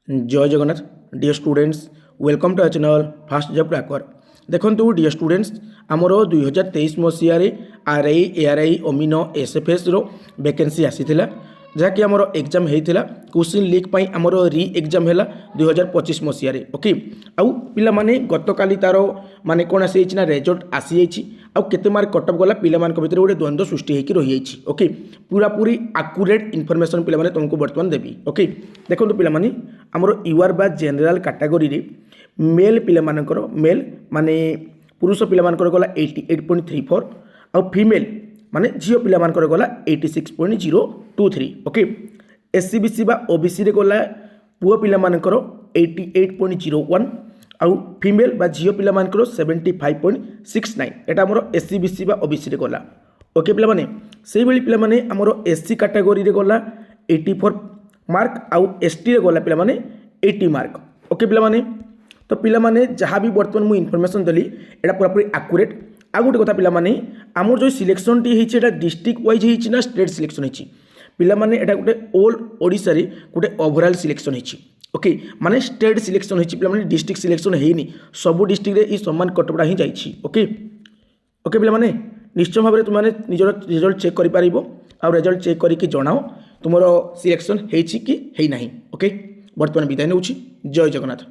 जय Jagannath dear students welcome to our channel fast job cracker. देखो dear students आमर 2023 मसीह आरआई एआरआई अमीनो एसएफएस रो वैकेंसी आसीथिला जहाँकि आमर एग्जाम होता क्वेश्चन लीक पाई आमर री एग्जाम है 2025 मसीह ओके आउ पिला माने गतकाली तार माने कौन आसी ना रिजल्ट आसी जाइए आउ केते मार्क कटअप गला पिला मान भितर गोटे द्वंद्व सृष्टि होकर रही जाइए ओके पूरा पूरी आकुरेट इनफॉरमेशन पिला माने तुमको बर्तमान देवी ओके देखो पिला माने आमर यूआर बा जनरल कैटेगरी रे मेल पिला मानकर मेल माने पुरुष पिला मानकर गला 88.34 आउ फीमेल माने झील पिला मानकर गला 86.023 ओके एससी बीसी बा ओबीसी रे गला पुओ पिला मानकर 88.01 आउ फीमेल बा झील पिला मानकर 75.69 एटा हमर एससी बीसी बा ओबीसी रे गला ओके पिला माने सेही बेली पिला माने हमर एससी कैटेगरी रे गला 84 मार्क आउ एसटी रे गला पिला माने 80 मार्क ओके पिला माने तो पिला माने जहाँ भी बर्तमान मुझे इनफॉरमेशन देली एटा पूरा पूरी एक्यूरेट आ गोटे कथा पिला माने आमर जो सिलेक्शन टी होइछि एटा डिस्ट्रिक्ट वाइज होइछि ना स्टेट सिलेक्शन होइछि पिला माने एटा गोटे ऑल ओडिसा रे गोटे ओवरऑल सिलेक्शन होइछि ओके माने स्टेट सिलेक्शन होइछि पिला माने डिस्ट्रिक्ट सिलेक्शन हेइनी सब डिस्ट्रिक्ट रे ई समान कटपड़ा ही जाइछि ओके ओके पिला माने निश्चय भाव में तुम निजर रिजल्ट चेक करि पारिबो आ रिजल्ट चेक करिके जणाओ तुमरो सिलेक्शन हेइछि कि हेइ नाही ओके बर्तमान विदाय नेउछि जय जगन्नाथ।